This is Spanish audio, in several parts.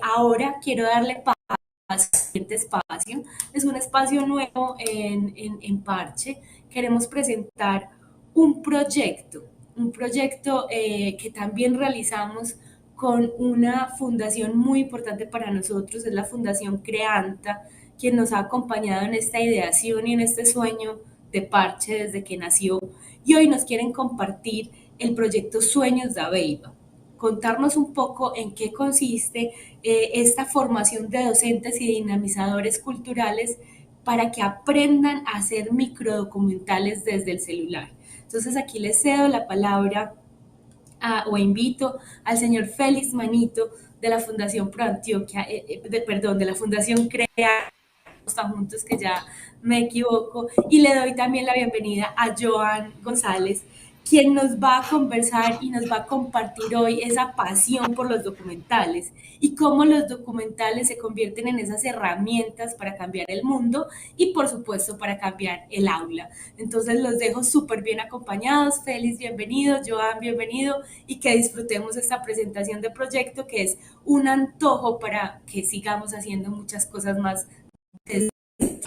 Ahora quiero darle paso al siguiente espacio. Es un espacio nuevo en Parche. Queremos presentar un proyecto que también realizamos con una fundación muy importante para nosotros, es la Fundación Creanta, quien nos ha acompañado en esta ideación y en este sueño de Parche desde que nació. Y hoy nos quieren compartir el proyecto Sueños de Aveiva, contarnos un poco en qué consiste esta formación de docentes y dinamizadores culturales para que aprendan a hacer microdocumentales desde el celular. Entonces aquí les cedo la palabra o invito al señor Félix Manito de la Fundación Pro Antioquia, perdón, de la Fundación CREA juntos, que ya me equivoco, y le doy también la bienvenida a Joan González, quien nos va a conversar y nos va a compartir hoy esa pasión por los documentales y cómo los documentales se convierten en esas herramientas para cambiar el mundo y por supuesto para cambiar el aula. Entonces los dejo súper bien acompañados. Félix, bienvenido, Joan, bienvenido, y que disfrutemos esta presentación de proyecto que es un antojo para que sigamos haciendo muchas cosas más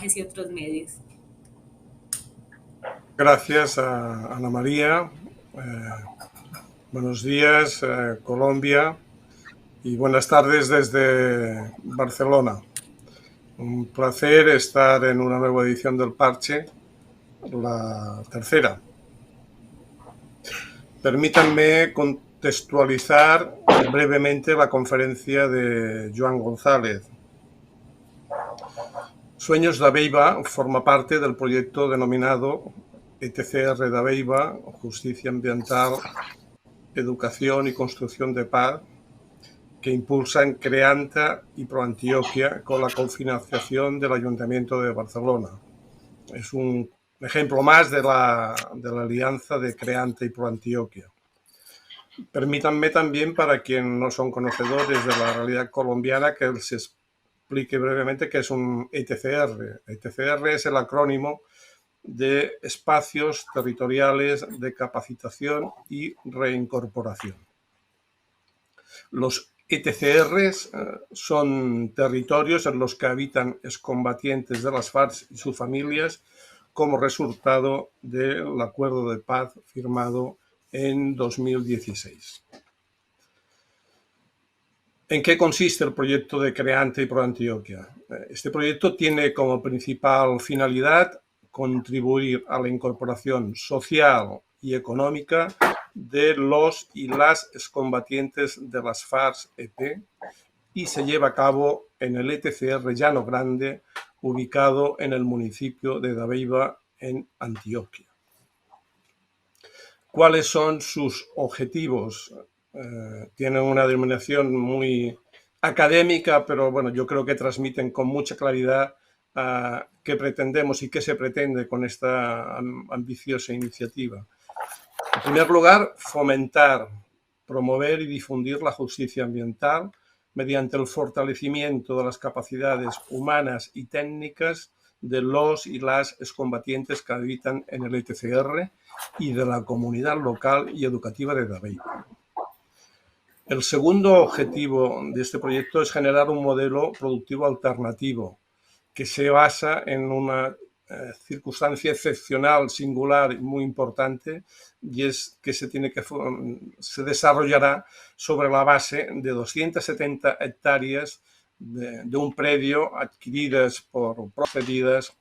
y otros medios. Gracias a Ana María. Buenos días, Colombia, y buenas tardes desde Barcelona. Un placer estar en una nueva edición del Parche, la tercera. Permítanme contextualizar brevemente la conferencia de Joan González. Sueños de Aveiva forma parte del proyecto denominado ETCR de Aveiva, Justicia Ambiental, Educación y Construcción de Paz, que impulsan Creanta y ProAntioquia con la cofinanciación del Ayuntamiento de Barcelona. Es un ejemplo más de la alianza de Creanta y ProAntioquia. Permítanme también, para quienes no son conocedores de la realidad colombiana, que les explique brevemente qué es un ETCR. ETCR es el acrónimo de Espacios Territoriales de Capacitación y Reincorporación. Los ETCRs son territorios en los que habitan excombatientes de las FARC y sus familias como resultado del acuerdo de paz firmado en 2016. ¿En qué consiste el proyecto de Creanta y ProAntioquia? Este proyecto tiene como principal finalidad contribuir a la incorporación social y económica de los y las excombatientes de las FARC-EP y se lleva a cabo en el ETCR Llano Grande, ubicado en el municipio de Dabeiba, en Antioquia. ¿Cuáles son sus objetivos? Tienen una denominación muy académica, pero bueno, yo creo que transmiten con mucha claridad qué pretendemos y qué se pretende con esta ambiciosa iniciativa. En primer lugar, fomentar, promover y difundir la justicia ambiental mediante el fortalecimiento de las capacidades humanas y técnicas de los y las excombatientes que habitan en el ETCR y de la comunidad local y educativa de Dabeiba. El segundo objetivo de este proyecto es generar un modelo productivo alternativo que se basa en una circunstancia excepcional, singular y muy importante, y es que se desarrollará sobre la base de 270 hectáreas de un predio adquiridas procedidas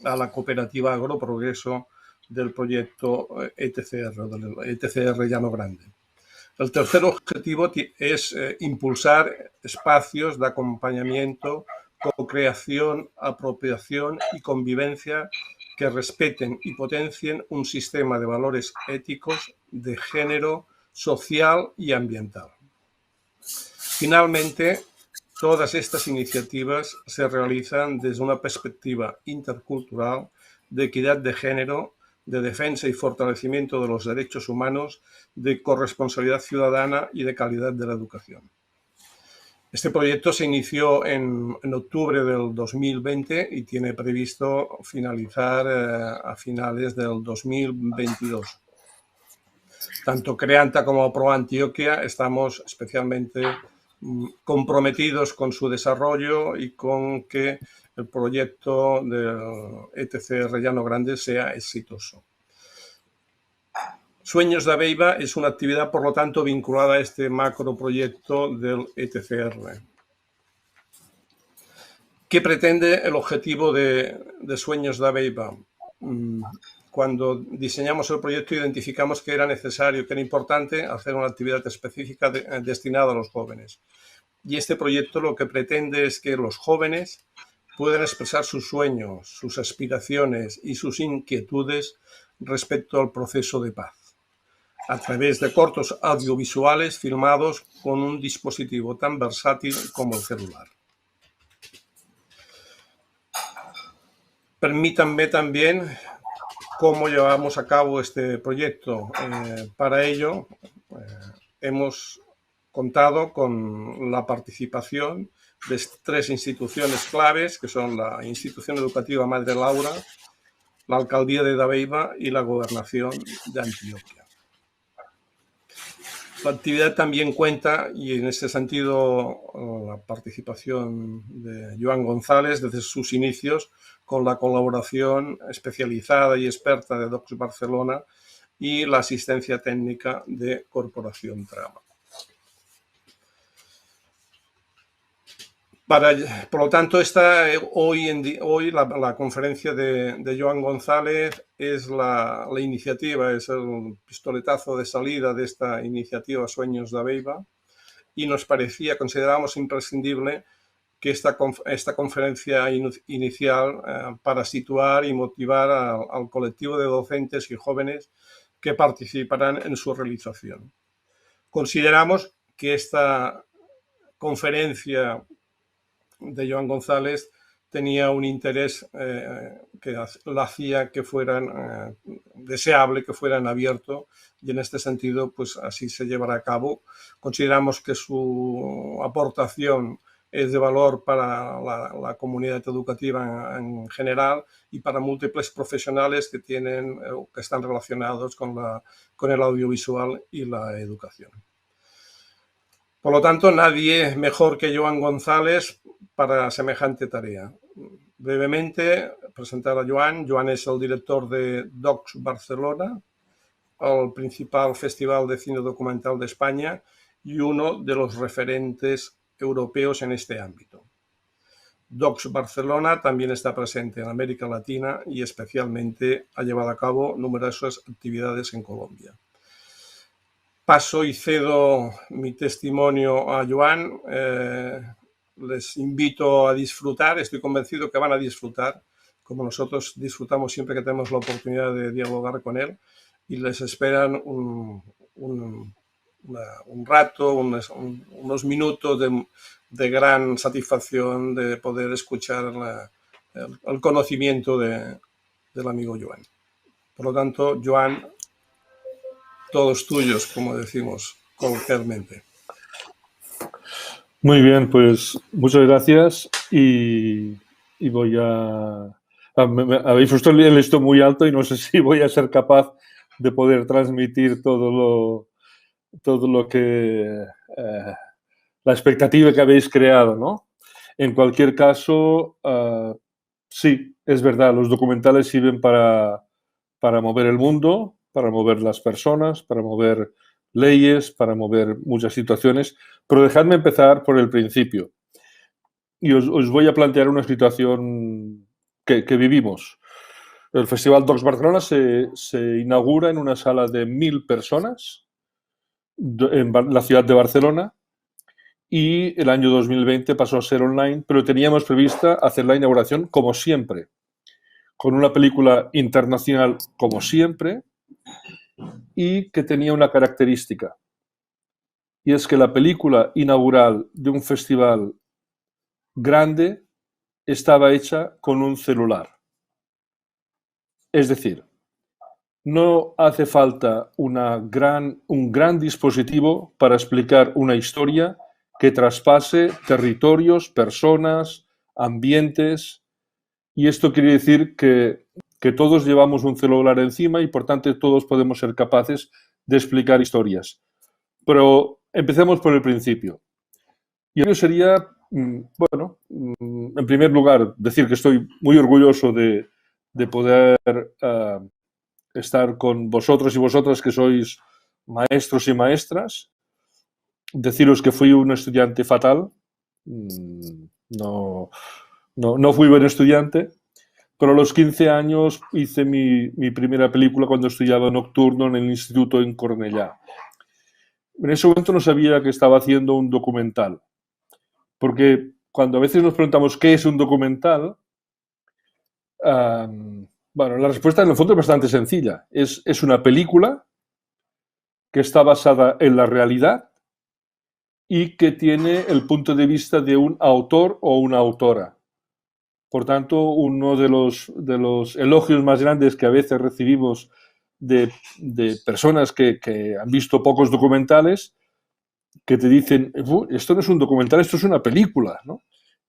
a la cooperativa Agroprogreso del proyecto ETCR, del ETCR Llano Grande. El tercer objetivo es impulsar espacios de acompañamiento, co-creación, apropiación y convivencia que respeten y potencien un sistema de valores éticos de género, social y ambiental. Finalmente, todas estas iniciativas se realizan desde una perspectiva intercultural, de equidad de género, de defensa y fortalecimiento de los derechos humanos, de corresponsabilidad ciudadana y de calidad de la educación. Este proyecto se inició en octubre del 2020 y tiene previsto finalizar a finales del 2022. Tanto Creanta como ProAntioquia estamos especialmente comprometidos con su desarrollo y con que el proyecto del ETCR Llano Grande sea exitoso. Sueños de Aveiva es una actividad, por lo tanto, vinculada a este macroproyecto del ETCR. ¿Qué pretende el objetivo de Sueños de Aveiva? Cuando diseñamos el proyecto identificamos que era necesario, que era importante hacer una actividad específica destinada a los jóvenes. Y este proyecto lo que pretende es que los jóvenes puedan expresar sus sueños, sus aspiraciones y sus inquietudes respecto al proceso de paz, a través de cortos audiovisuales filmados con un dispositivo tan versátil como el celular. Permítanme también cómo llevamos a cabo este proyecto. Para ello, hemos contado con la participación de 3 instituciones claves, que son la Institución Educativa Madre Laura, la Alcaldía de Dabeiba y la Gobernación de Antioquia. La actividad también cuenta, y en este sentido la participación de Joan González desde sus inicios, con la colaboración especializada y experta de Docs Barcelona y la asistencia técnica de Corporación Trama. Por lo tanto, hoy la conferencia de Joan González es la iniciativa, es el pistoletazo de salida de esta iniciativa Sueños de Aveiva, y considerábamos imprescindible que esta conferencia inicial para situar y motivar al colectivo de docentes y jóvenes que participarán en su realización. Consideramos que esta conferencia de Joan González tenía un interés que la hacía que fueran deseable, que fueran abiertos, y en este sentido pues así se llevará a cabo. Consideramos que su aportación es de valor para la comunidad educativa en general y para múltiples profesionales que están relacionados con el audiovisual y la educación. Por lo tanto, nadie mejor que Joan González para semejante tarea. Brevemente, presentar a Joan. Joan es el director de Docs Barcelona, el principal festival de cine documental de España y uno de los referentes europeos en este ámbito. Docs Barcelona también está presente en América Latina y especialmente ha llevado a cabo numerosas actividades en Colombia. Paso y cedo mi testimonio a Joan. Les invito a disfrutar, estoy convencido que van a disfrutar, como nosotros disfrutamos siempre que tenemos la oportunidad de dialogar con él, y les esperan un rato, unos minutos de gran satisfacción de poder escuchar el conocimiento del amigo Joan. Por lo tanto, Joan, todos tuyos, como decimos coloquialmente. Muy bien, pues muchas gracias y voy a... Habéis puesto el listón muy alto y no sé si voy a ser capaz de poder transmitir todo lo que... la expectativa que habéis creado, ¿no? En cualquier caso, sí, es verdad, los documentales sirven para mover el mundo, para mover las personas, para mover leyes, para mover muchas situaciones, pero dejadme empezar por el principio. Y os voy a plantear una situación que vivimos. El Festival Docs Barcelona se inaugura en una sala de 1000 personas en la ciudad de Barcelona y el año 2020 pasó a ser online, pero teníamos prevista hacer la inauguración como siempre, con una película internacional como siempre, y que tenía una característica, y es que la película inaugural de un festival grande estaba hecha con un celular. Es decir, no hace falta un gran dispositivo para explicar una historia que traspase territorios, personas, ambientes, y esto quiere decir que todos llevamos un celular encima y por tanto todos podemos ser capaces de explicar historias. Pero empecemos por el principio. Y yo sería, bueno, en primer lugar, decir que estoy muy orgulloso de poder estar con vosotros y vosotras que sois maestros y maestras. Deciros que fui un estudiante fatal. No fui buen estudiante, pero a los 15 años hice mi primera película cuando estudiaba nocturno en el instituto en Cornellá. En ese momento no sabía que estaba haciendo un documental, porque cuando a veces nos preguntamos qué es un documental, bueno, la respuesta en el fondo es bastante sencilla. Es una película que está basada en la realidad y que tiene el punto de vista de un autor o una autora. Por tanto, uno de los elogios más grandes que a veces recibimos de personas que han visto pocos documentales, que te dicen, esto no es un documental, esto es una película, ¿no?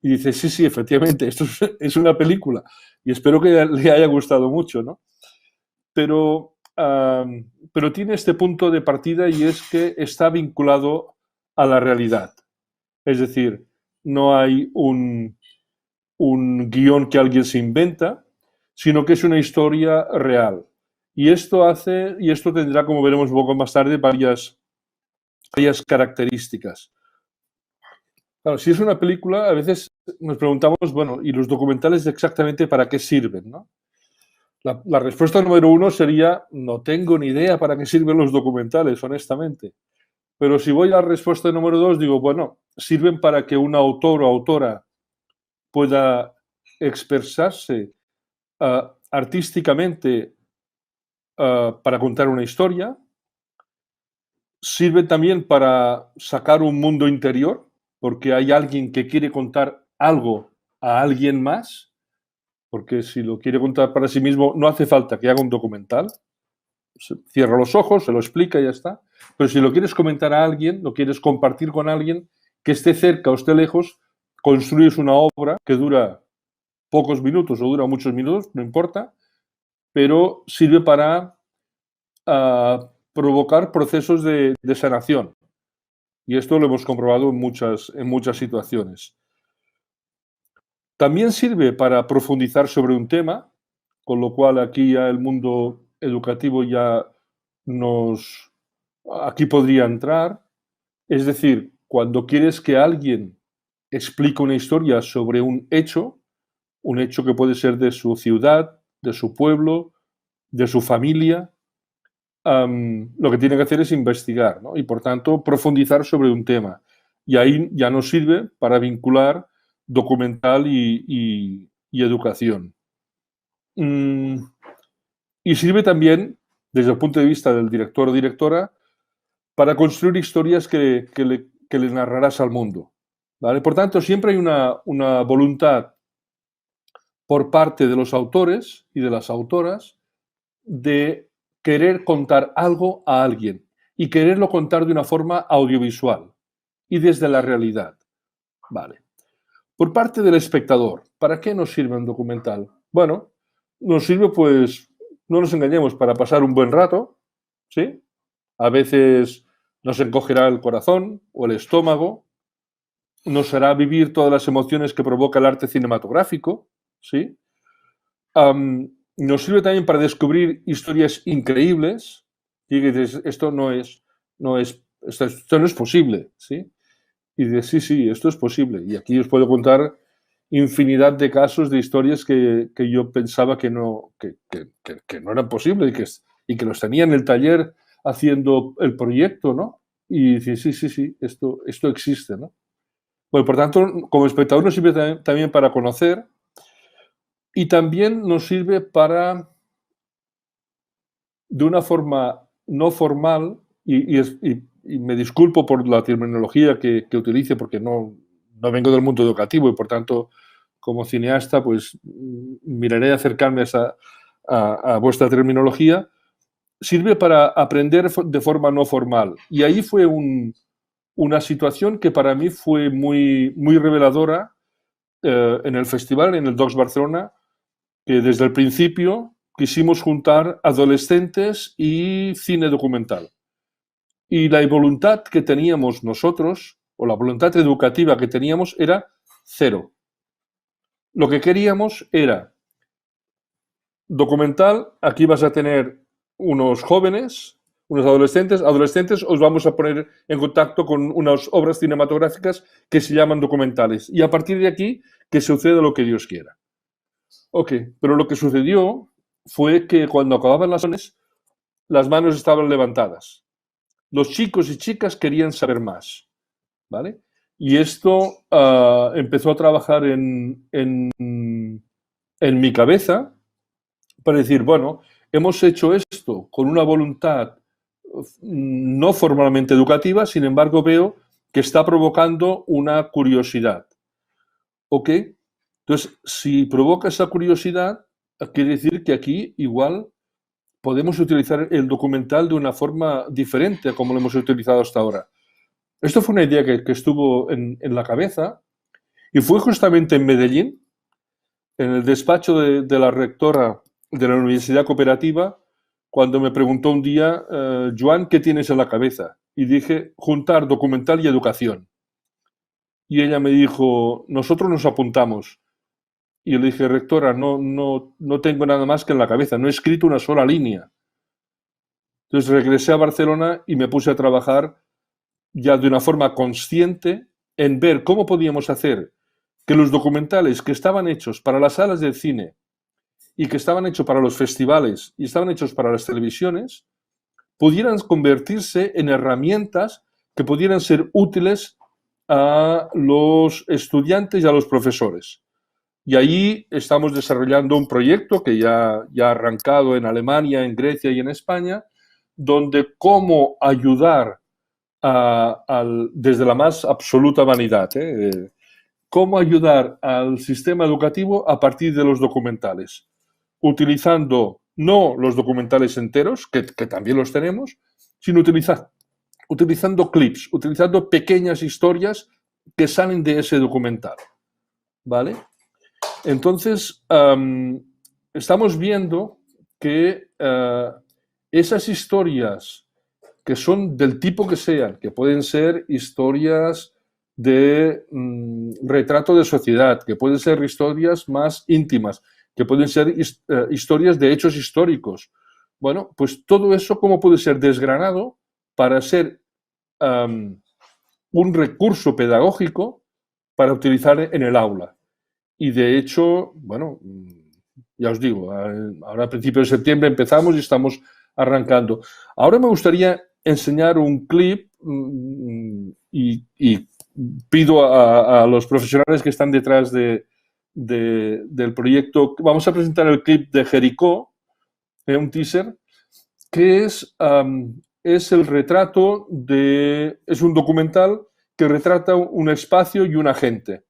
Y dices, sí, efectivamente, esto es una película. Y espero que le haya gustado mucho, ¿no? Pero tiene este punto de partida y es que está vinculado a la realidad. Es decir, no hay un guión que alguien se inventa, sino que es una historia real. Y esto tendrá, como veremos un poco más tarde, varias características. Claro, si es una película, a veces nos preguntamos, bueno, ¿y los documentales exactamente para qué sirven, no? La respuesta número uno sería, no tengo ni idea para qué sirven los documentales, honestamente. Pero si voy a la respuesta número dos, digo, bueno, sirven para que un autor o autora pueda expresarse artísticamente para contar una historia. Sirve también para sacar un mundo interior, porque hay alguien que quiere contar algo a alguien más, porque si lo quiere contar para sí mismo no hace falta que haga un documental. Cierra los ojos, se lo explica y ya está. Pero si lo quieres comentar a alguien, lo quieres compartir con alguien que esté cerca o esté lejos, construyes una obra que dura pocos minutos o dura muchos minutos, no importa, pero sirve para provocar procesos de sanación. Y esto lo hemos comprobado en muchas situaciones. También sirve para profundizar sobre un tema, con lo cual aquí ya el mundo educativo ya aquí podría entrar. Es decir, cuando quieres que alguien explique una historia sobre un hecho que puede ser de su ciudad, de su pueblo, de su familia, lo que tiene que hacer es investigar, ¿no? Y por tanto profundizar sobre un tema. Y ahí ya nos sirve para vincular documental y educación. Y sirve también, desde el punto de vista del director o directora, para construir historias que le narrarás al mundo, ¿vale? Por tanto, siempre hay una voluntad por parte de los autores y de las autoras de querer contar algo a alguien y quererlo contar de una forma audiovisual y desde la realidad. Vale. Por parte del espectador, ¿para qué nos sirve un documental? Bueno, nos sirve, pues, no nos engañemos, para pasar un buen rato, ¿sí? A veces nos encogerá el corazón o el estómago, nos hará vivir todas las emociones que provoca el arte cinematográfico, ¿sí? Nos sirve también para descubrir historias increíbles. Y dices, esto no es posible, ¿sí? Y dices, sí, esto es posible. Y aquí os puedo contar infinidad de casos de historias que yo pensaba que no eran posibles y que los tenía en el taller haciendo el proyecto, ¿no? Y dices, sí, esto existe, ¿no? Bueno, por tanto, como espectador nos sirve también para conocer y también nos sirve para, de una forma no formal, y me disculpo por la terminología que utilice porque no vengo del mundo educativo y por tanto como cineasta pues miraré de acercarme a vuestra terminología, sirve para aprender de forma no formal. Y ahí fue una situación que para mí fue muy, muy reveladora en el festival, en el Docs Barcelona, que desde el principio quisimos juntar adolescentes y cine documental. Y la voluntad que teníamos nosotros, o la voluntad educativa que teníamos era cero. Lo que queríamos era documental, aquí vas a tener unos jóvenes, unos adolescentes, os vamos a poner en contacto con unas obras cinematográficas que se llaman documentales. Y a partir de aquí, que suceda lo que Dios quiera. Ok, pero lo que sucedió fue que cuando acababan las manos estaban levantadas. Los chicos y chicas querían saber más, ¿vale? Y esto empezó a trabajar en mi cabeza para decir, bueno, hemos hecho esto con una voluntad no formalmente educativa, sin embargo veo que está provocando una curiosidad. ¿Ok? Entonces, si provoca esa curiosidad, quiere decir que aquí igual podemos utilizar el documental de una forma diferente a como lo hemos utilizado hasta ahora. Esto fue una idea que estuvo en la cabeza y fue justamente en Medellín, en el despacho de la rectora de la Universidad Cooperativa, cuando me preguntó un día, Joan, ¿qué tienes en la cabeza? Y dije, juntar documental y educación. Y ella me dijo, nosotros nos apuntamos. Y le dije, rectora, no tengo nada más que en la cabeza, no he escrito una sola línea. Entonces regresé a Barcelona y me puse a trabajar ya de una forma consciente en ver cómo podíamos hacer que los documentales que estaban hechos para las salas del cine y que estaban hechos para los festivales y estaban hechos para las televisiones, pudieran convertirse en herramientas que pudieran ser útiles a los estudiantes y a los profesores. Y ahí estamos desarrollando un proyecto que ya ha arrancado en Alemania, en Grecia y en España, donde cómo ayudar desde la más absoluta vanidad, cómo ayudar al sistema educativo a partir de los documentales, utilizando no los documentales enteros, que también los tenemos, sino utilizando clips, utilizando pequeñas historias que salen de ese documental, ¿vale? Entonces, estamos viendo que esas historias que son del tipo que sean, que pueden ser historias de retrato de sociedad, que pueden ser historias más íntimas, que pueden ser historias de hechos históricos. Bueno, pues todo eso, ¿cómo puede ser desgranado para ser un recurso pedagógico para utilizar en el aula? Y de hecho, bueno, ya os digo, ahora a principios de septiembre empezamos y estamos arrancando. Ahora me gustaría enseñar un clip y pido a los profesionales que están detrás del proyecto, vamos a presentar el clip de Jericó, un teaser, que es el retrato es un documental que retrata un espacio y una gente,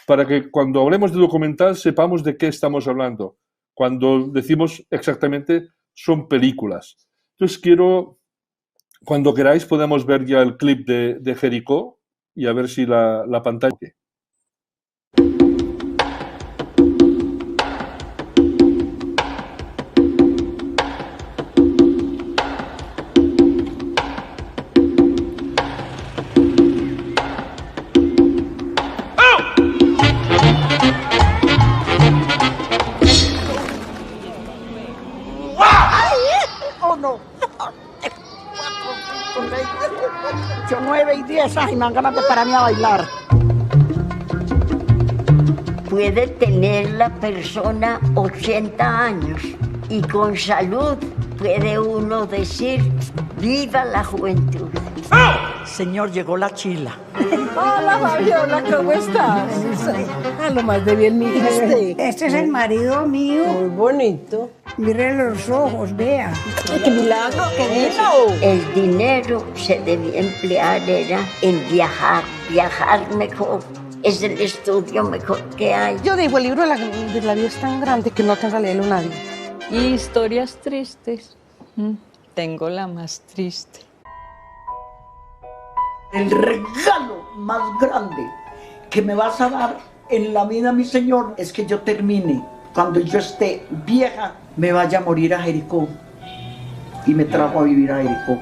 para que cuando hablemos de documental sepamos de qué estamos hablando. Cuando decimos exactamente son películas. Entonces cuando queráis podemos ver ya el clip de Jericó y a ver si la pantalla... Yo 9 y 10 años, me dan ganas de pararme a bailar. Puede tener la persona 80 años y con salud puede uno decir, ¡viva la juventud! Señor, llegó la chila. Hola, Fabiola, ¿cómo estás? A lo más de bien, mi hija. Este es el marido mío. Muy bonito. Mire los ojos, vea. ¡Qué milagro, qué lindo! El dinero se debía emplear era en viajar mejor. Es el estudio mejor que hay. Yo digo, el libro de la vida es tan grande que no alcanza a leerlo nadie. Y historias tristes. Tengo la más triste. El regalo más grande que me vas a dar en la vida, mi Señor, es que yo termine. Cuando yo esté vieja, me vaya a morir a Jericó. Y me trajo a vivir a Jericó.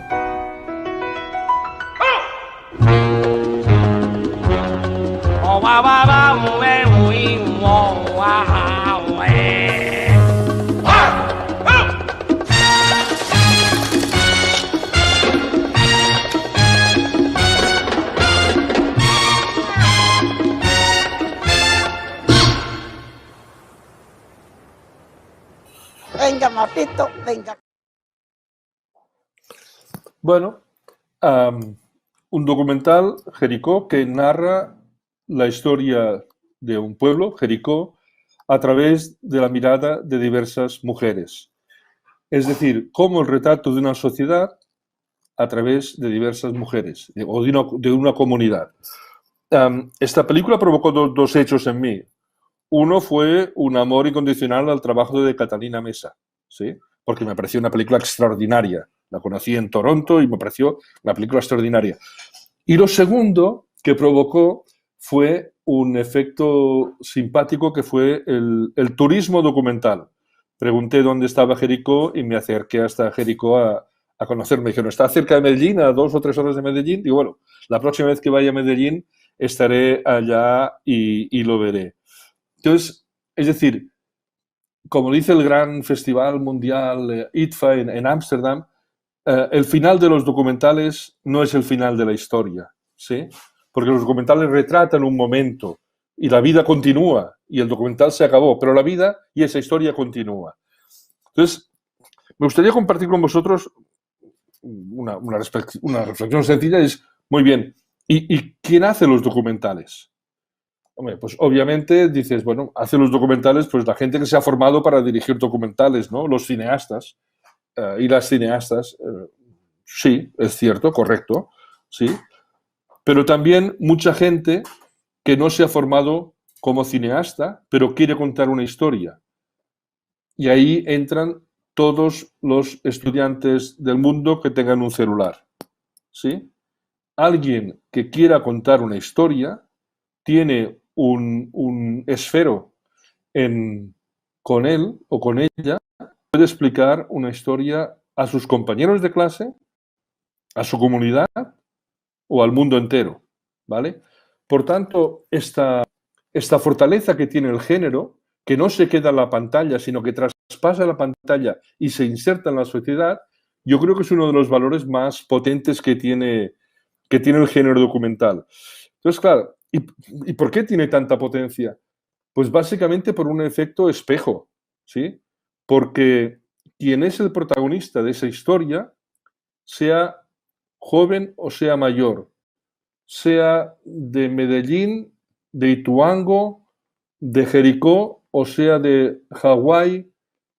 Venga, Mapito, venga. Bueno, un documental, Jericó, que narra la historia de un pueblo, Jericó, a través de la mirada de diversas mujeres. Es decir, cómo el retrato de una sociedad a través de diversas mujeres o de una comunidad. Esta película provocó dos hechos en mí. Uno fue un amor incondicional al trabajo de Catalina Mesa, ¿sí? Porque me pareció una película extraordinaria. La conocí en Toronto y me pareció una película extraordinaria. Y lo segundo que provocó fue un efecto simpático que fue el turismo documental. Pregunté dónde estaba Jericó y me acerqué hasta Jericó a conocer. Me dijeron, ¿está cerca de Medellín, a 2 o 3 horas de Medellín? Digo, bueno, la próxima vez que vaya a Medellín estaré allá y lo veré. Entonces, es decir, como dice el gran festival mundial IDFA en Ámsterdam, el final de los documentales no es el final de la historia, ¿sí? Porque los documentales retratan un momento y la vida continúa y el documental se acabó, pero la vida y esa historia continúa. Entonces, me gustaría compartir con vosotros una reflexión sencilla, es, muy bien, ¿y quién hace los documentales? Hombre, pues obviamente dices, bueno, hace los documentales pues la gente que se ha formado para dirigir documentales, ¿no? Los cineastas y las cineastas. Sí, es cierto, correcto, sí. Pero también mucha gente que no se ha formado como cineasta, pero quiere contar una historia. Y ahí entran todos los estudiantes del mundo que tengan un celular, ¿sí? Alguien que quiera contar una historia tiene un esfero con él o con ella, puede explicar una historia a sus compañeros de clase, a su comunidad o al mundo entero, ¿vale? Por tanto, esta fortaleza que tiene el género, que no se queda en la pantalla, sino que traspasa la pantalla y se inserta en la sociedad, yo creo que es uno de los valores más potentes que tiene el género documental. Entonces, claro, ¿y por qué tiene tanta potencia? Pues básicamente por un efecto espejo, ¿sí? Porque quien es el protagonista de esa historia, sea joven o sea mayor, sea de Medellín, de Ituango, de Jericó, o sea de Hawái,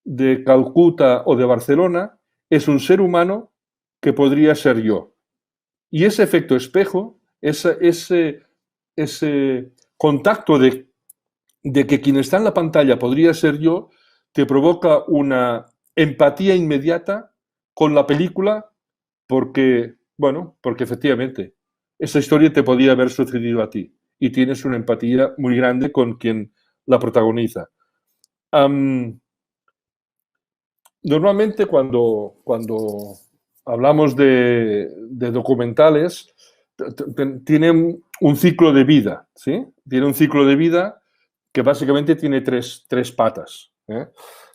de Calcuta o de Barcelona, es un ser humano que podría ser yo. Y ese efecto espejo, ese contacto de que quien está en la pantalla podría ser yo, te provoca una empatía inmediata con la película porque efectivamente esa historia te podía haber sucedido a ti y tienes una empatía muy grande con quien la protagoniza. Normalmente cuando hablamos de documentales, tienen un ciclo de vida, ¿sí? Tiene un ciclo de vida que básicamente tiene tres patas, ¿eh?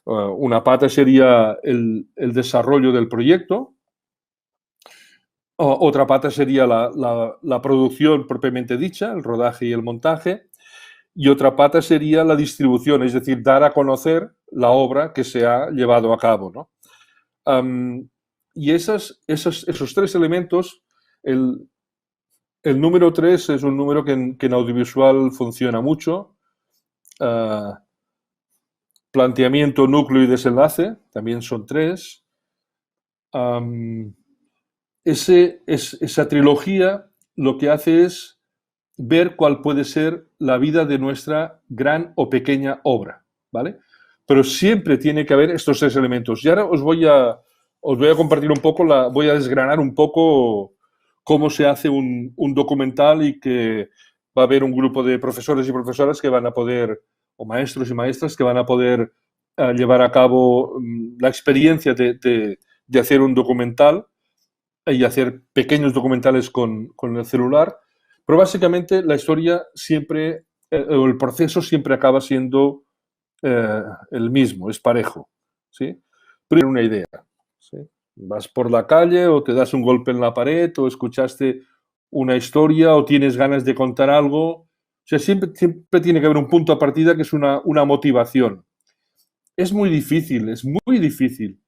Una pata sería el desarrollo del proyecto, otra pata sería la producción propiamente dicha, el rodaje y el montaje, y otra pata sería la distribución, es decir, dar a conocer la obra que se ha llevado a cabo, ¿no? Y esos 3 elementos, el número 3 es un número que en audiovisual funciona mucho. Planteamiento, núcleo y desenlace, también son 3. Esa trilogía lo que hace es ver cuál puede ser la vida de nuestra gran o pequeña obra, ¿vale? Pero siempre tiene que haber estos 3 elementos. Y ahora os voy a compartir un poco, voy a desgranar un poco cómo se hace un documental y que va a haber un grupo de profesores y profesoras que van a poder, o maestros y maestras, que van a poder llevar a cabo la experiencia de hacer un documental y hacer pequeños documentales con el celular. Pero básicamente la historia siempre, o el proceso siempre acaba siendo el mismo, es parejo, ¿sí? Primero una idea, ¿sí? Vas por la calle o te das un golpe en la pared o escuchaste una historia o tienes ganas de contar algo. O sea, siempre tiene que haber un punto de partida que es una motivación. Es muy difícil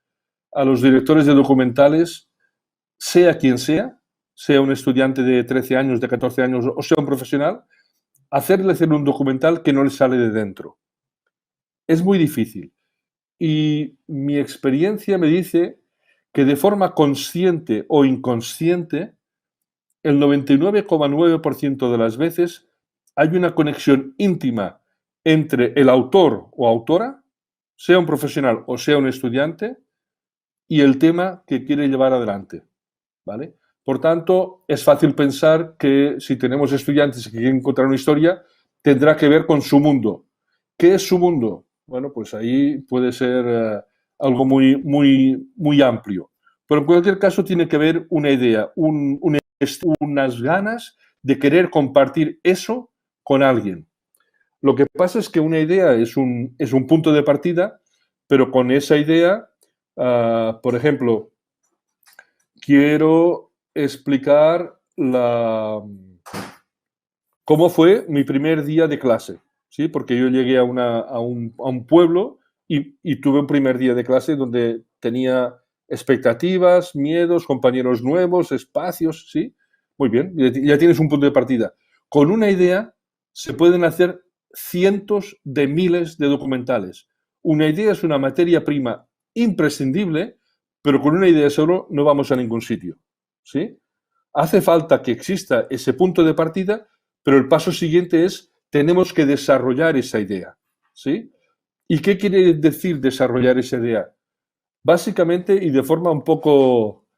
a los directores de documentales, sea quien sea un estudiante de 13 años, de 14 años o sea un profesional, hacerle hacer un documental que no le sale de dentro. Es muy difícil. Y mi experiencia me dice que de forma consciente o inconsciente, el 99,9% de las veces hay una conexión íntima entre el autor o autora, sea un profesional o sea un estudiante, y el tema que quiere llevar adelante, ¿vale? Por tanto, es fácil pensar que si tenemos estudiantes que quieren contar una historia, tendrá que ver con su mundo. ¿Qué es su mundo? Bueno, pues ahí puede ser algo muy amplio. Pero en cualquier caso tiene que haber una idea, unas ganas de querer compartir eso con alguien. Lo que pasa es que una idea es un punto de partida, pero con esa idea, por ejemplo, quiero explicar cómo fue mi primer día de clase, ¿sí? Porque yo llegué a un pueblo y tuve un primer día de clase donde tenía expectativas, miedos, compañeros nuevos, espacios, ¿sí? Muy bien, ya tienes un punto de partida. Con una idea se pueden hacer cientos de miles de documentales. Una idea es una materia prima imprescindible, pero con una idea solo no vamos a ningún sitio, ¿sí? Hace falta que exista ese punto de partida, pero el paso siguiente es, tenemos que desarrollar esa idea, ¿sí? ¿Y qué quiere decir desarrollar esa idea? Básicamente, y de forma un poco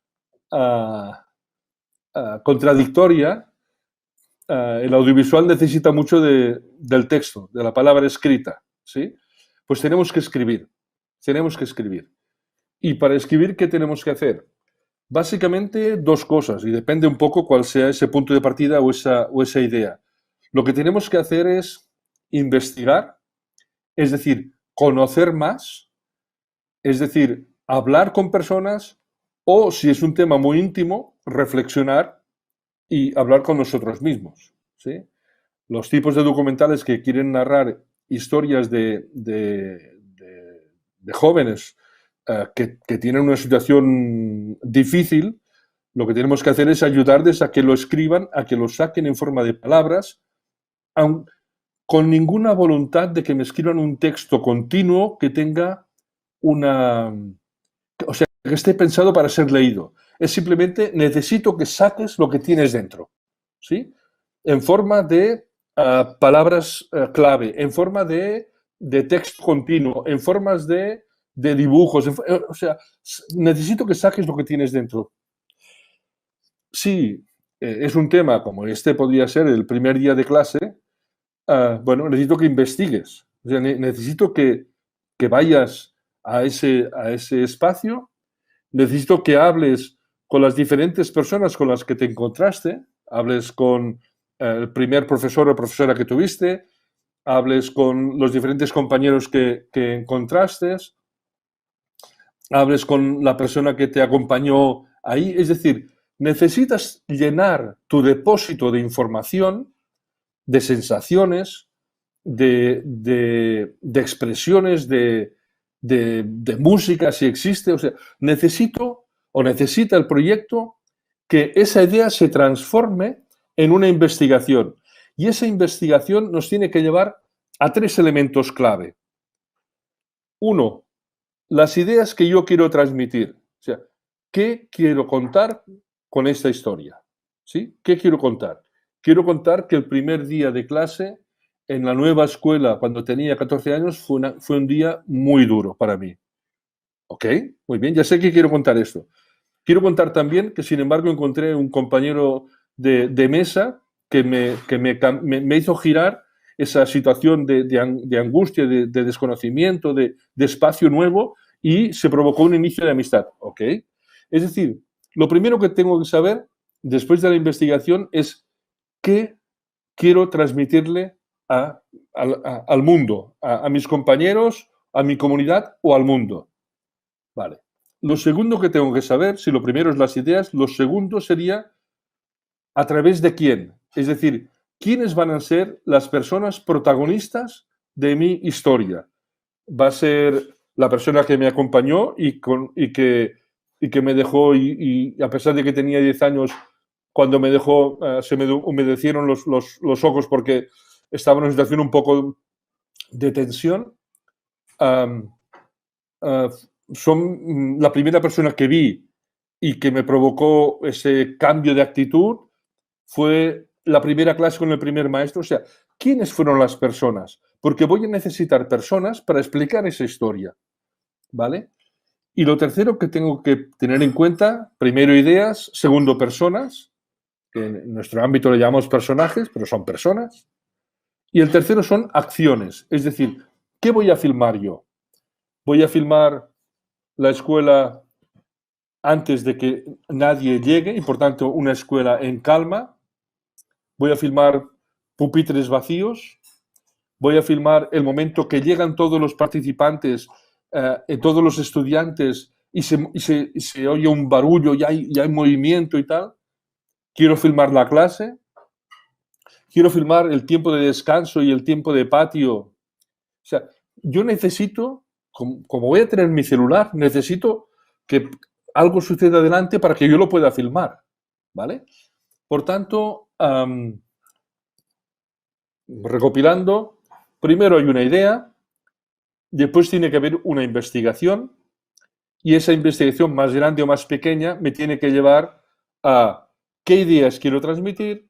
contradictoria, el audiovisual necesita mucho del texto, de la palabra escrita, ¿sí? Pues tenemos que escribir. Y para escribir, ¿qué tenemos que hacer? Básicamente dos cosas, y depende un poco cuál sea ese punto de partida o esa idea. Lo que tenemos que hacer es investigar, es decir, conocer más, es decir, hablar con personas o, si es un tema muy íntimo, reflexionar y hablar con nosotros mismos, ¿sí? Los tipos de documentales que quieren narrar historias de jóvenes que tienen una situación difícil, lo que tenemos que hacer es ayudarles a que lo escriban, a que lo saquen en forma de palabras, con ninguna voluntad de que me escriban un texto continuo que tenga o sea, que esté pensado para ser leído. Es simplemente, necesito que saques lo que tienes dentro, ¿sí? En forma de palabras clave, en forma de texto continuo, en formas de dibujos. O sea, necesito que saques lo que tienes dentro. Sí, es un tema como este podría ser el primer día de clase, bueno, necesito que investigues. O sea, necesito que vayas a ese espacio, necesito que hables con las diferentes personas con las que te encontraste, hables con el primer profesor o profesora que tuviste, hables con los diferentes compañeros que encontraste, hables con la persona que te acompañó ahí. Es decir, necesitas llenar tu depósito de información, de sensaciones, de expresiones, de música, si existe. O sea, necesita el proyecto que esa idea se transforme en una investigación. Y esa investigación nos tiene que llevar a tres elementos clave. Uno, las ideas que yo quiero transmitir. O sea, ¿qué quiero contar con esta historia? ¿Sí? ¿Qué quiero contar? Quiero contar que el primer día de clase en la nueva escuela, cuando tenía 14 años, fue un día muy duro para mí. ¿Ok? Muy bien, ya sé que quiero contar esto. Quiero contar también que, sin embargo, encontré un compañero de mesa que me hizo girar esa situación de angustia, de desconocimiento, de espacio nuevo, y se provocó un inicio de amistad. ¿Ok? Es decir, lo primero que tengo que saber, después de la investigación, es qué quiero transmitirle al mundo, a mis compañeros, a mi comunidad o al mundo. Vale. Lo segundo que tengo que saber, si lo primero es las ideas, lo segundo sería a través de quién. Es decir, quiénes van a ser las personas protagonistas de mi historia. Va a ser la persona que me acompañó y que me dejó, y a pesar de que tenía 10 años, cuando me dejó, se me humedecieron los ojos porque estaba en una situación un poco de tensión. Son la primera persona que vi y que me provocó ese cambio de actitud fue la primera clase con el primer maestro. O sea, ¿quiénes fueron las personas? Porque voy a necesitar personas para explicar esa historia, ¿vale? Y lo tercero que tengo que tener en cuenta, primero ideas, segundo personas, que en nuestro ámbito le llamamos personajes, pero son personas. Y el tercero son acciones, es decir, ¿qué voy a filmar yo? Voy a filmar la escuela antes de que nadie llegue y, por tanto, una escuela en calma. Voy a filmar pupitres vacíos. Voy a filmar el momento que llegan todos los participantes, todos los estudiantes y se oye un barullo y hay movimiento y tal. Quiero filmar la clase. Quiero filmar el tiempo de descanso y el tiempo de patio. O sea, yo necesito, como voy a tener mi celular, necesito que algo suceda delante para que yo lo pueda filmar, ¿vale? Por tanto, recopilando, primero hay una idea, después tiene que haber una investigación y esa investigación más grande o más pequeña me tiene que llevar a qué ideas quiero transmitir,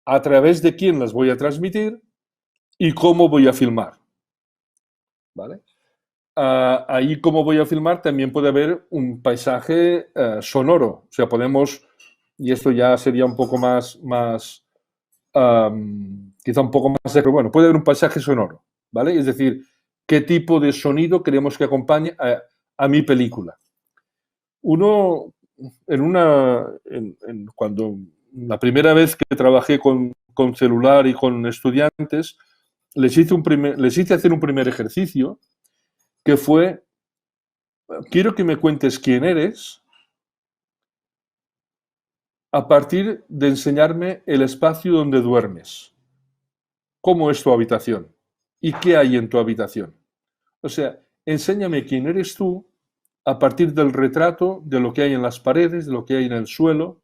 a través de quién las voy a transmitir y cómo voy a filmar, ¿vale? Ahí cómo voy a filmar también puede haber un paisaje sonoro, o sea, podemos, y esto ya sería un poco más quizá un poco más, pero bueno, puede haber un paisaje sonoro, ¿vale? Es decir, qué tipo de sonido queremos que acompañe a mi película. Uno, cuando la primera vez que trabajé con celular y con estudiantes, les hice hacer un primer ejercicio que fue, quiero que me cuentes quién eres a partir de enseñarme el espacio donde duermes. ¿Cómo es tu habitación? ¿Y qué hay en tu habitación? O sea, enséñame quién eres tú a partir del retrato, de lo que hay en las paredes, de lo que hay en el suelo.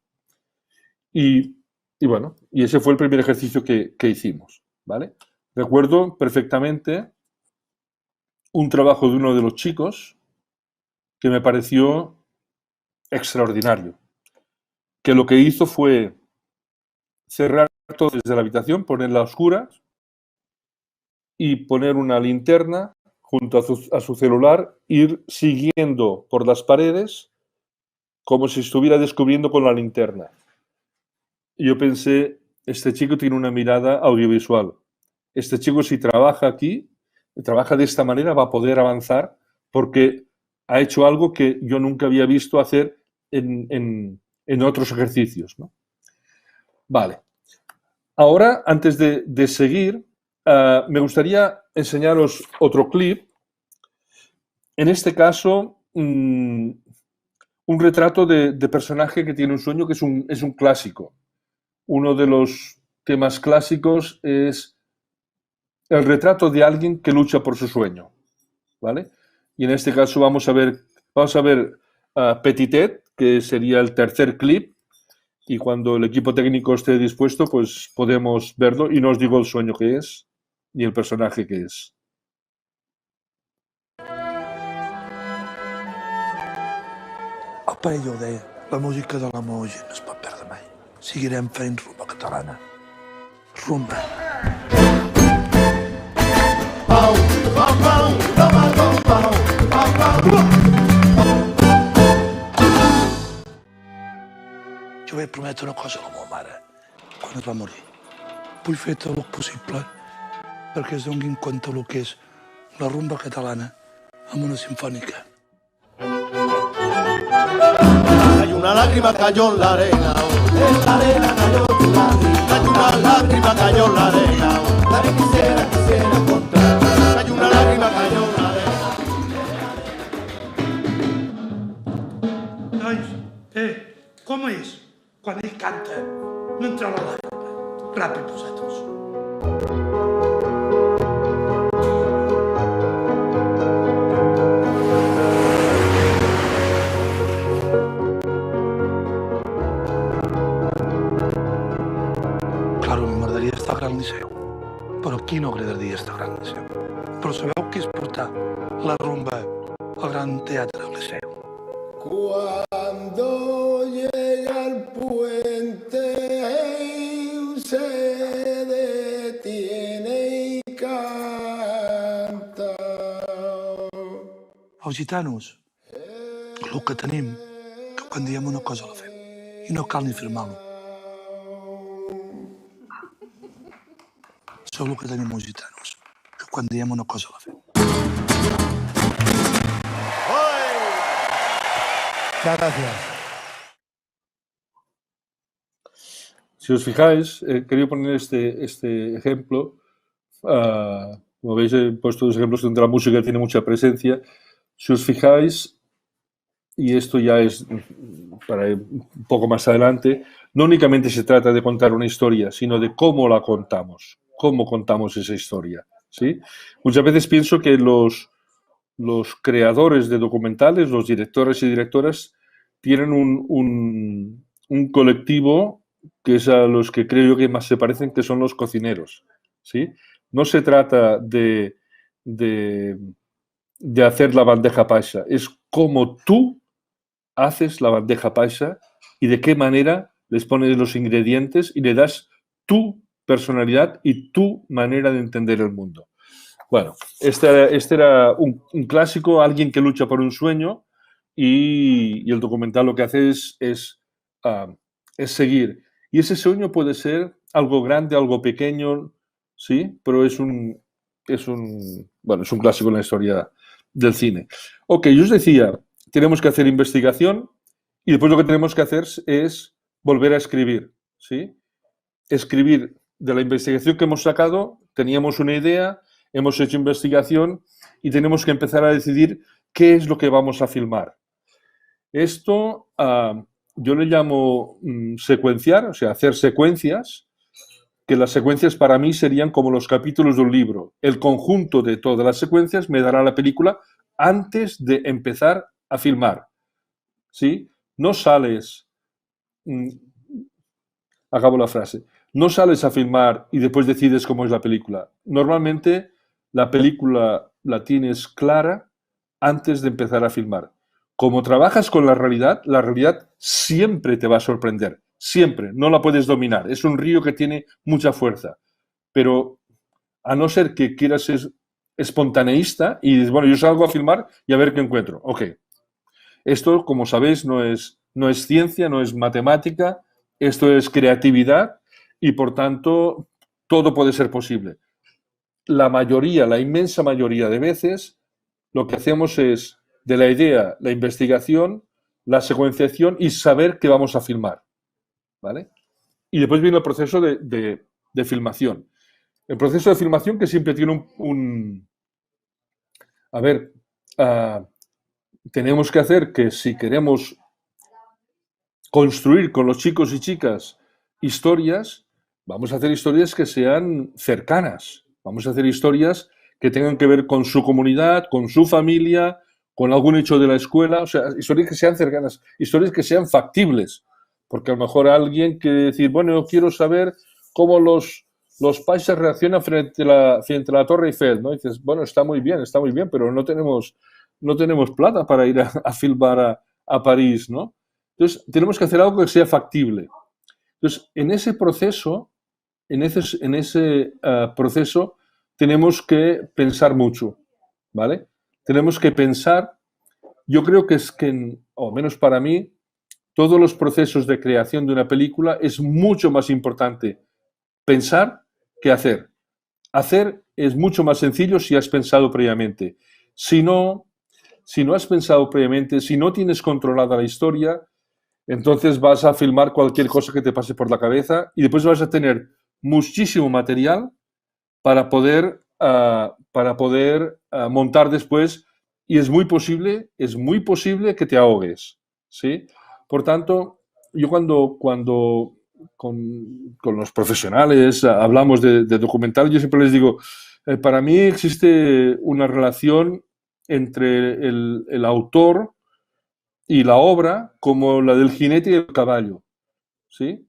Y bueno, y ese fue el primer ejercicio que hicimos, ¿vale? Recuerdo perfectamente un trabajo de uno de los chicos que me pareció extraordinario, que lo que hizo fue cerrar todo desde la habitación, ponerla a oscuras y poner una linterna junto a su celular, ir siguiendo por las paredes como si estuviera descubriendo con la linterna. Y yo pensé, este chico tiene una mirada audiovisual. Este chico, si trabaja aquí, trabaja de esta manera, va a poder avanzar porque ha hecho algo que yo nunca había visto hacer en otros ejercicios, ¿no? Vale. Ahora, antes de seguir, me gustaría enseñaros otro clip. En este caso, un retrato de personaje que tiene un sueño que es un clásico. Uno de los temas clásicos es el retrato de alguien que lucha por su sueño, ¿vale? Y en este caso vamos a ver Petitet, que sería el tercer clip, y cuando el equipo técnico esté dispuesto, pues podemos verlo y no os digo el sueño que es ni el personaje que es. El paio ja ho deia, la música de la meua gent no es pot perdre mai. Seguirem fent rumba catalana. Rumba. Pau, pau, pau, pau, pau, pau, pau, pau. Jo vaig prometre una cosa a la meva mare quan es va morir. Vull fer tot el possible perquè es donin compte del que és la rumba catalana amb una sinfònica. Hay una lágrima cayó en la arena, cayó. una lágrima cayó en la arena, la que quisiera encontrar, hay una lágrima cayó en la arena. Nois, com és? Quan ell canta, no entra la lágrima. Ràpid, vosaltres. Claro, m'agradaria estar al Gran Liceu, però qui no agradaria estar al Gran Liceu? Però sabeu què és portar la rumba al Gran Teatre del Liceu? Cuando llega al puente se detiene y canta. Els gitanos, el que tenim, que quan diem una cosa la fem, i no cal ni firmar-lo. Això és el que tenim els gitanos, que quan diem una cosa la fem. Muchas gracias. Si os fijáis, he querido poner este ejemplo. Como veis, he puesto dos ejemplos donde la música tiene mucha presencia. Si os fijáis, y esto ya es para un poco más adelante, no únicamente se trata de contar una historia, sino de cómo la contamos, cómo contamos esa historia, ¿sí? Muchas veces pienso que los creadores de documentales, los directores y directoras, tienen un colectivo que es a los que creo yo que más se parecen, que son los cocineros, ¿sí? No se trata de hacer la bandeja paisa, es cómo tú haces la bandeja paisa y de qué manera les pones los ingredientes y le das tu personalidad y tu manera de entender el mundo. Bueno, este era un clásico, alguien que lucha por un sueño y el documental lo que hace es seguir. Y ese sueño puede ser algo grande, algo pequeño, ¿sí? Pero es un clásico en la historia del cine. Ok, yo os decía, tenemos que hacer investigación y después lo que tenemos que hacer es volver a escribir, ¿sí? Escribir de la investigación que hemos sacado, teníamos una idea, hemos hecho investigación y tenemos que empezar a decidir qué es lo que vamos a filmar. Esto yo le llamo secuenciar, o sea, hacer secuencias, que las secuencias para mí serían como los capítulos de un libro. El conjunto de todas las secuencias me dará la película antes de empezar a filmar, ¿sí? No sales, acabo la frase, no sales a filmar y después decides cómo es la película. Normalmente la película la tienes clara antes de empezar a filmar. Como trabajas con la realidad siempre te va a sorprender. Siempre. No la puedes dominar. Es un río que tiene mucha fuerza. Pero a no ser que quieras ser espontaneísta y dices, bueno, yo salgo a filmar y a ver qué encuentro. Ok. Esto, como sabéis, no es ciencia, no es matemática. Esto es creatividad y, por tanto, todo puede ser posible. La inmensa mayoría de veces, lo que hacemos es de la idea, la investigación, la secuenciación y saber qué vamos a filmar, ¿vale? Y después viene el proceso de filmación. El proceso de filmación que siempre tiene tenemos que hacer que si queremos construir con los chicos y chicas historias, vamos a hacer historias que sean cercanas. Vamos a hacer historias que tengan que ver con su comunidad, con su familia, con algún hecho de la escuela, o sea, historias que sean cercanas, historias que sean factibles, porque a lo mejor alguien quiere decir, bueno, yo quiero saber cómo los paisas reaccionan frente a la Torre Eiffel, ¿no? Y dices, bueno, está muy bien, pero no tenemos plata para ir a filmar a París, ¿no? Entonces, tenemos que hacer algo que sea factible. Entonces, en ese proceso, proceso tenemos que pensar mucho, ¿vale? Tenemos que pensar, yo creo que o menos para mí, todos los procesos de creación de una película es mucho más importante pensar que hacer. Hacer es mucho más sencillo si has pensado previamente. Si no has pensado previamente, si no tienes controlada la historia, Entonces vas a filmar cualquier cosa que te pase por la cabeza y después vas a tener muchísimo material para poder montar después, y es muy posible que te ahogues, ¿sí? Por tanto, yo cuando con los profesionales hablamos de documental, yo siempre les digo, para mí existe una relación entre el autor y la obra como la del jinete y el caballo, ¿sí?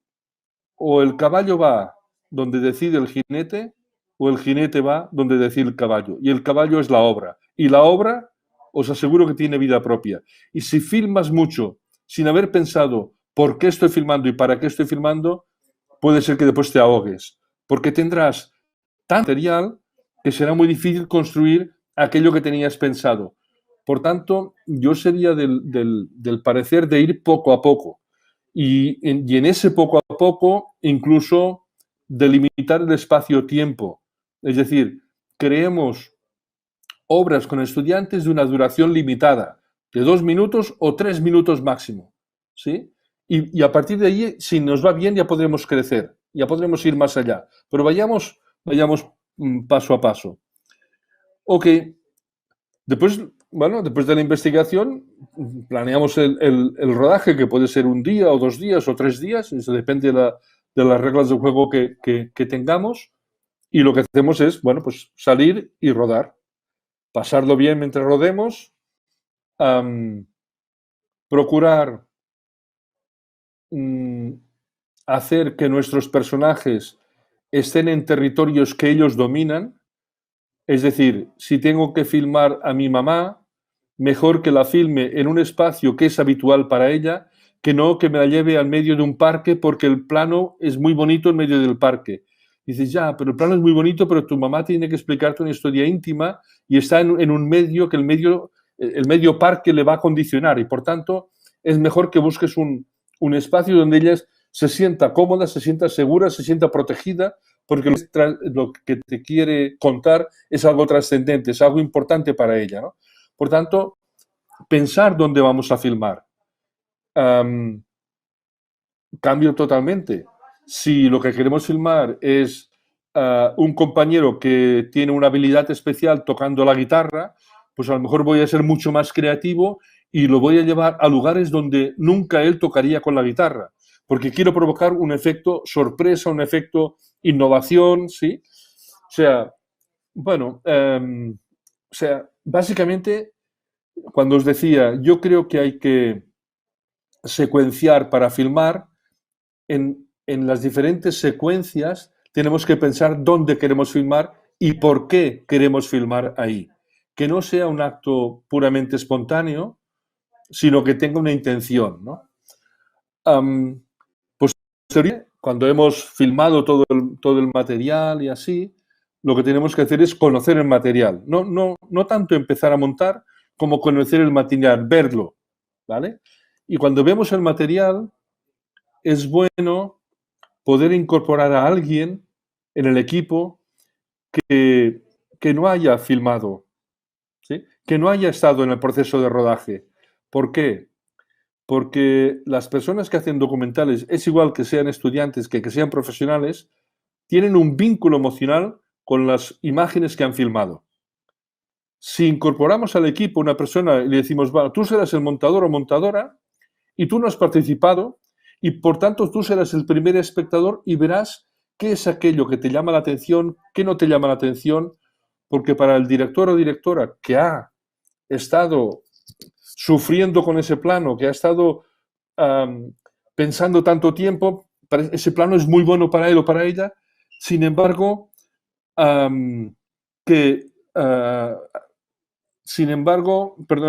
O el caballo va donde decide el jinete, o el jinete va donde decide el caballo. Y el caballo es la obra. Y la obra, os aseguro que tiene vida propia. Y si filmas mucho sin haber pensado por qué estoy filmando y para qué estoy filmando, puede ser que después te ahogues. Porque tendrás tanto material que será muy difícil construir aquello que tenías pensado. Por tanto, yo sería del parecer de ir poco a poco. Y en ese poco a poco, incluso delimitar el espacio-tiempo. Es decir, creemos obras con estudiantes de una duración limitada, de 2 minutos o 3 minutos máximo, ¿sí? Y a partir de ahí, si nos va bien, ya podremos crecer, ya podremos ir más allá. Pero vayamos paso a paso. Ok, después de la investigación, planeamos el rodaje, que puede ser 1 día o 2 días o 3 días, eso depende de las reglas del juego que tengamos, y lo que hacemos es, pues salir y rodar, pasarlo bien mientras rodemos, procurar hacer que nuestros personajes estén en territorios que ellos dominan. Es decir, si tengo que filmar a mi mamá, mejor que la filme en un espacio que es habitual para ella, que no que me la lleve al medio de un parque porque el plano es muy bonito en medio del parque. Dices, ya, pero el plano es muy bonito, pero tu mamá tiene que explicarte una historia íntima y está en un medio que el medio parque le va a condicionar, y por tanto es mejor que busques un espacio donde ella se sienta cómoda, se sienta segura, se sienta protegida, porque lo que te quiere contar es algo trascendente, es algo importante para ella, ¿no? Por tanto, pensar dónde vamos a filmar. Cambio totalmente. Si lo que queremos filmar es un compañero que tiene una habilidad especial tocando la guitarra, pues a lo mejor voy a ser mucho más creativo y lo voy a llevar a lugares donde nunca él tocaría con la guitarra, porque quiero provocar un efecto sorpresa, un efecto innovación, ¿sí? O sea, básicamente, cuando os decía, yo creo que hay que secuenciar para filmar, en las diferentes secuencias tenemos que pensar dónde queremos filmar y por qué queremos filmar ahí. Que no sea un acto puramente espontáneo, sino que tenga una intención, ¿no? Cuando hemos filmado todo el material y así, lo que tenemos que hacer es conocer el material. No tanto empezar a montar como conocer el material, verlo, ¿vale? Y cuando vemos el material, es bueno poder incorporar a alguien en el equipo que no haya filmado, ¿sí? Que no haya estado en el proceso de rodaje. ¿Por qué? Porque las personas que hacen documentales, es igual que sean estudiantes que sean profesionales, tienen un vínculo emocional con las imágenes que han filmado. Si incorporamos al equipo una persona y le decimos, bueno, tú serás el montador o montadora y tú no has participado, y por tanto tú serás el primer espectador y verás qué es aquello que te llama la atención, qué no te llama la atención, porque para el director o directora que ha estado sufriendo con ese plano, que ha estado pensando tanto tiempo, ese plano es muy bueno para él o para ella, sin embargo, perdón,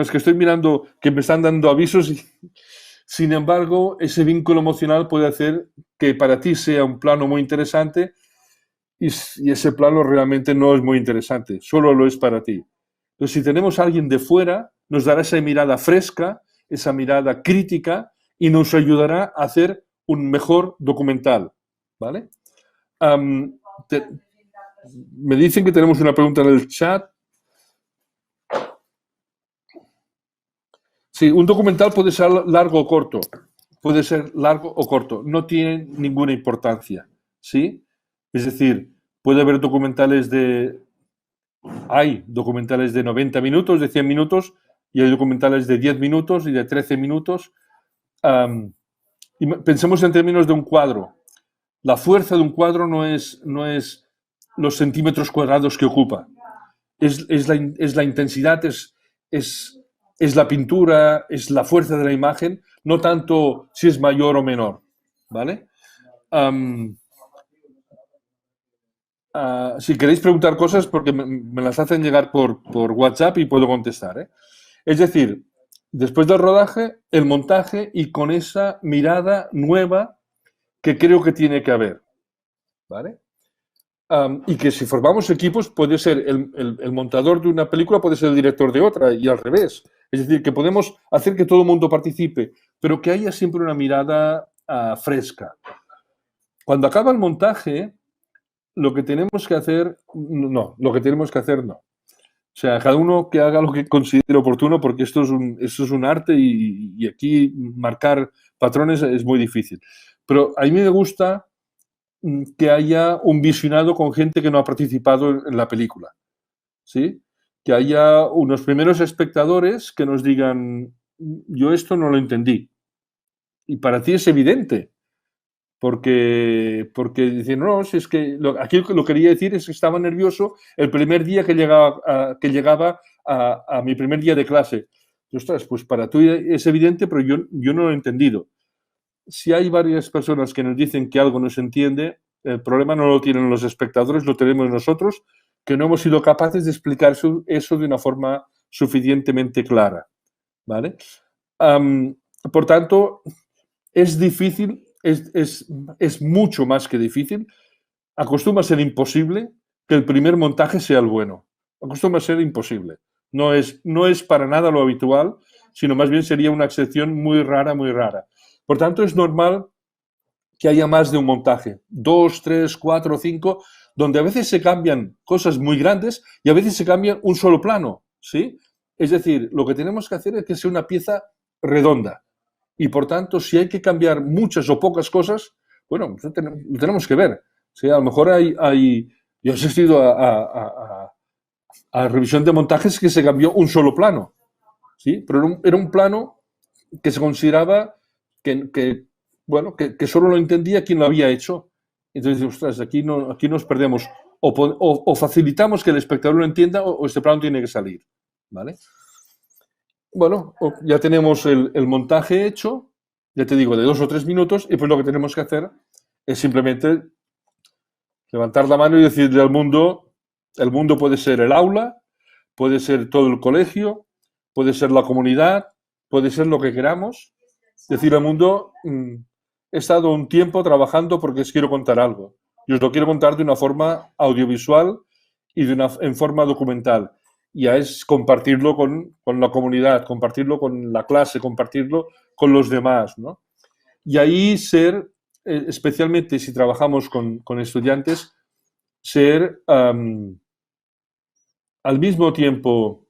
es que estoy mirando que me están dando avisos y... Sin embargo, ese vínculo emocional puede hacer que para ti sea un plano muy interesante y ese plano realmente no es muy interesante, solo lo es para ti. Entonces, si tenemos a alguien de fuera, nos dará esa mirada fresca, esa mirada crítica y nos ayudará a hacer un mejor documental, ¿vale? Me dicen que tenemos una pregunta en el chat. Sí, un documental puede ser largo o corto. puede ser largo o corto, no tiene ninguna importancia, ¿sí? Es decir, puede haber documentales hay documentales de 90 minutos, de 100 minutos, y hay documentales de 10 minutos y de 13 minutos. Y pensemos en términos de un cuadro. La fuerza de un cuadro no es los centímetros cuadrados que ocupa. Es la intensidad, es la pintura, es la fuerza de la imagen, no tanto si es mayor o menor, ¿vale? Si queréis preguntar cosas, porque me las hacen llegar por WhatsApp y puedo contestar, ¿eh? Es decir, después del rodaje, el montaje y con esa mirada nueva que creo que tiene que haber, ¿vale? Y que si formamos equipos, puede ser el montador de una película, puede ser el director de otra y al revés. Es decir, que podemos hacer que todo el mundo participe, pero que haya siempre una mirada fresca. Cuando acaba el montaje, lo que tenemos que hacer no. O sea, cada uno que haga lo que considere oportuno, porque esto es un arte y aquí marcar patrones es muy difícil. Pero a mí me gusta que haya un visionado con gente que no ha participado en la película, ¿sí? Que haya unos primeros espectadores que nos digan, yo esto no lo entendí. Y para ti es evidente, porque dicen, no, si es que aquí lo que quería decir es que estaba nervioso el primer día que llegaba a mi primer día de clase. Y, ostras, pues para tú es evidente, pero yo no lo he entendido. Si hay varias personas que nos dicen que algo no se entiende, el problema no lo tienen los espectadores, lo tenemos nosotros, que no hemos sido capaces de explicar eso de una forma suficientemente clara, ¿vale? Por tanto, es difícil, es mucho más que difícil. Acostumbra a ser imposible que el primer montaje sea el bueno. Acostumbra a ser imposible. No es para nada lo habitual, sino más bien sería una excepción muy rara, muy rara. Por tanto, es normal que haya más de un montaje, 2, 3, 4, 5, donde a veces se cambian cosas muy grandes y a veces se cambia un solo plano, ¿sí? Es decir, lo que tenemos que hacer es que sea una pieza redonda. Y por tanto, si hay que cambiar muchas o pocas cosas, bueno, lo tenemos que ver. ¿Sí? A lo mejor yo he asistido a revisión de montajes que se cambió un solo plano, ¿sí? Pero era un plano que se consideraba que solo lo entendía quien lo había hecho. Entonces, ostras, aquí nos perdemos. O facilitamos que el espectador lo entienda o este plano tiene que salir, ¿vale? Bueno, ya tenemos el montaje hecho, ya te digo, de 2 o 3 minutos, y pues lo que tenemos que hacer es simplemente levantar la mano y decirle al mundo, el mundo puede ser el aula, puede ser todo el colegio, puede ser la comunidad, puede ser lo que queramos. Decir al mundo, he estado un tiempo trabajando porque os quiero contar algo. Y os lo quiero contar de una forma audiovisual y en forma documental. Ya es compartirlo con la comunidad, compartirlo con la clase, compartirlo con los demás, ¿no? Y ahí ser, especialmente si trabajamos con estudiantes, ser al mismo tiempo